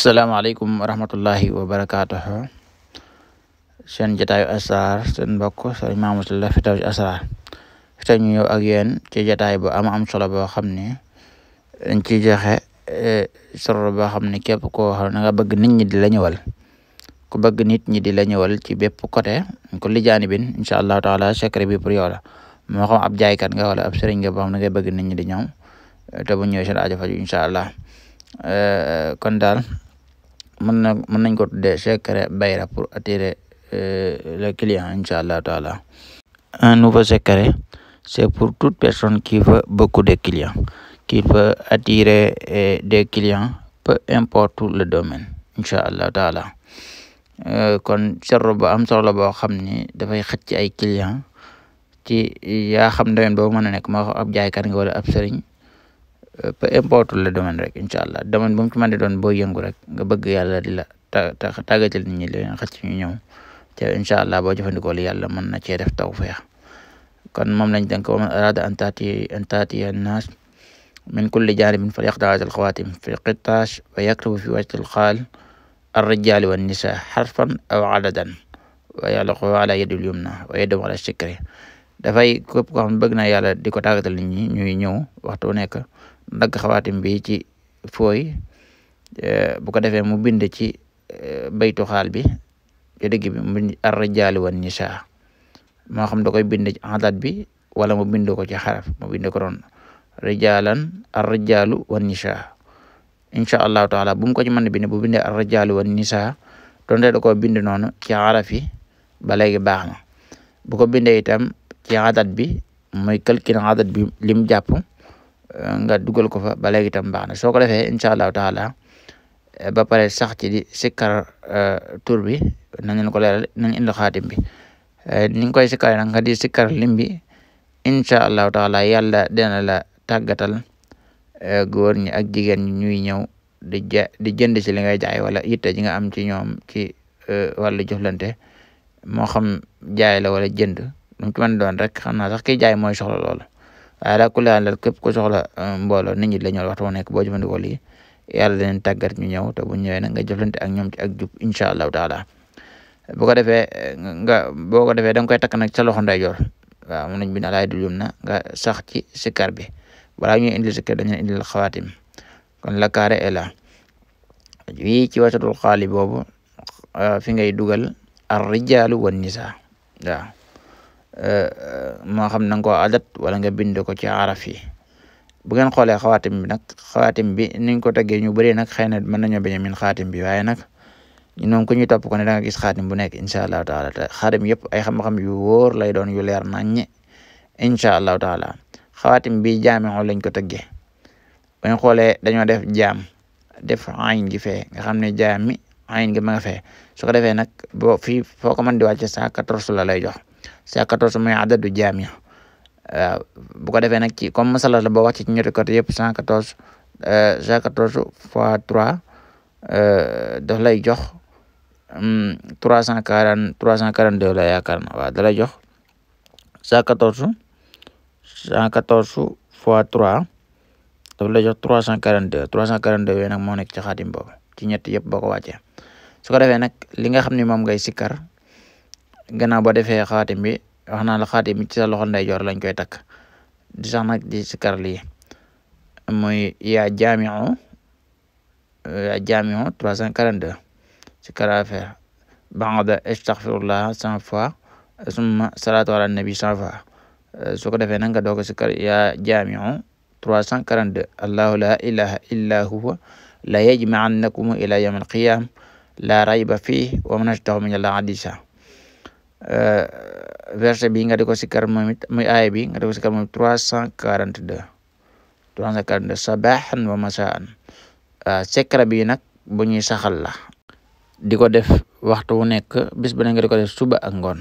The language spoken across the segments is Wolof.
Assalamualaikum warahmatullahi wabarakatuh. Seen jataayu asrar seen mbokk Sëriñ Mamadou Sylla fi taw ci asrar fi tey ñu ñëw ak yéen ci jataay bu am solo boo xam ne dañ ciy joxe soro boo xam ne képp koo xam ne nga bëgg nit ñi di la ñëwal ku bëgg nit ñi di la ñëwal ci bépp côté ko lijaani bin incha allahu taala secret bi pour yow la moo xam ab jaaykat nga wala ab sëriñ nga boo xam ne ngay bëgg nit ñi di ñëw te bu ñëwee seen aajo faju incha allah kon daal mën nañ ko tuddee secret bayra pour attirer le client incha allah taala. Un nouveau secret, c'est pour toute personne qui veut beaucoup de clients, qui veut attirer des clients, peu importe le domaine incha allah taala. Kon serro bu am solo boo xam ni dafay xëcc ay clients ci yaa xam domaine boobu mën a nekk moo xam ab jaaykat nga wala ab sëriñ peu importe le domaine rek incha allah domaine bu mu ci mën di doon boo yëngu rek nga bëgg yàlla di la tàggatal nit ñi leen xëcc ñu ñëw te incha allah boo jëfandikoo li yàlla mën na cee def tawfeex kon moom lañ denk wa man arada an taatiya annaas min kulli janibin falyaqta haazal xawaatim fi qitaash wa yaktubu fi wajhil xaal الرجال والنساء حرفا أو عددا ويعلق على يد اليمنى ويده على الشكر dafay képp koo xam ne bëgg na yàlla di ko tàggatal nit ñi ñuy ñëw waxtu nekk dagg xawaatim bi ci fooy bu ko defee mu bind ci baytu xaal bi ci digg bi mu bind ar-rijaal wan nisaa moo xam da koy bind ci adat bi wala mu bind ko ci xaraf mu bind ko doon rijaalan ar-rijaalu wan nisaa incha allahu taala bu mu ko ci mën a bind bu bindee ar-rijaalu wan nisaa donte da koo bind noonu ci xaraf yi ba léegi baax na bu ko bindee itam ci adat bi mooy calcul adat bi lim jàpp nga dugal ko fa ba léegi itam baax na soo ko defee incha allahu taala ba pare sax ci di sikkar tur bi nañ leen ko leeral nañ indi xaatim bi ni nga koy sikkar nag nga di sikkar lim bi incha allahu taala yàlla dina la tàggatal góor ñi ak jigéen ñi ñuy ñëw di jënd ci li ngay jaay wala yitte ji nga am ci ñoom ci wàllu jëflante moo xam jaay la wala jënd lu mu ci mën doon rek xam naa sax kiy jaay mooy soxla loolu waaye daal ku laal képp ku soxla mbooloo nit ñi la ñëw waxtu mu nekk boo jëfandikoo lii yàlla dinañ tàggat ñu ñëw te bu ñëwee nag nga jëflante ak ñoom ci ak jub incha allahu taala boo ko defee da nga koy takk nag sa loxo ndeyjoor waaw mun nañ bi na laay dul yum na nga sax ci sikkar bi balaa ñuy indil sikkar dañu indil xawaatim kon la carré est là wii ci wasatul xaali boobu fi ngay dugal ar rijaalu wan nisaa waaw moo xam na nga koo adat wala nga bind ko ci araf yi bu ngeen xoolee xawaatim bi nag xawaatim bi niñ ko teggee ñu bëri nag xëy na mën nañoo bañ a min xaatim bi waaye nag ñun moom ku ñuy topp ko ne da nga gis xaatim bu nekk incha allahu taala te xaatim yëpp ay xam-xam yu wóor lay doon yu leer naññe incha allahu taala xawaatim bi jaameo lañ ko tëggee bañ xoolee dañoo def jaam def ayn gi fee nga xam ne jaam mi ayn gi ma nga fee su ko defee nag boo fii foo ko mën di wàcce 114 la lay jox 114 mooy adadu jaam ya waaw bu ko defee nag ci comme masala la boo wàcce ci ñetti côté yëpp 114 fois 3 daf lay jox 342 la yaakaar na waaw da lay jox 114 fois 3 daf lay jox 342 yooyu nag moo nekk ci xaatim boobu ci ñett yëpp boo ko wàccee su ko defee nag li nga xam ne moom ngay sikkar gannaaw boo defee xaatim bi wax naa la xaatim bi ci sa loxo ndeyjoor lañ koy takk di sax nag di sikkar lii mooy yaa jaamiu 342 sikkar affaire ba'da astaghfirullah 100 fois summa salatu ala nabi 100 fois su ko defee nag nga doog a sikkar yaa jaamiu 342 allahu la ilaha illa huwa la yajma'annakum ila yawm alqiyam la rayba fii wa man asdaqu min allahi hadisa verset bi nga di ko sikkar moom it muy aaya bi nga di ko sikkar moom 342 sabahan wa masaan secret bi nag bu ñuy saxal la di ko def waxtu wu nekk bis bu ne nga di ko def suba ak ngoon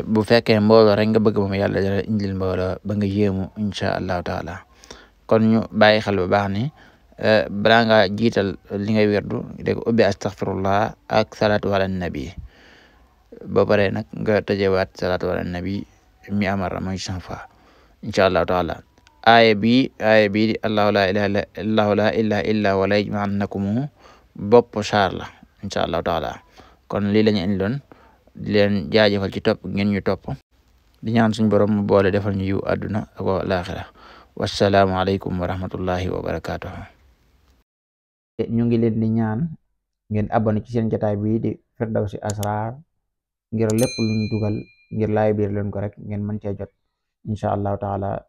bu fekkee mbooloo rek nga bëgg moom yàlla dana indil mbooloo ba nga yéemu incha allahu taala kon ñu bàyyi xel bu baax ni balaa nga jiital li ngay werdu dégg ubbi astaghfirullah ak salatu ala nabi ba pare nag nga tëjewaat salatu ala nabi mi amara mooy 100 fois incha allahu taala aaya bi di allahu la ilaha illa wa la yajma'annakum bopp saar la insha allahu taala. kon lii lañu indi doon di leen jaajëfal ci topp ngeen ñu topp di ñaan suñu borom mu boole defal ñu yiw àdduna ak laaxira wassalaamu aleykum wa rahmatullahi wa barakatuh. ñu ngi leen di ñaan ngeen abonné ci seen jotaay bi di Firdawsi Asrar ngir lépp luñ dugal ngir laay biir leen ko rek ngeen mën cee jot insha allahu taala.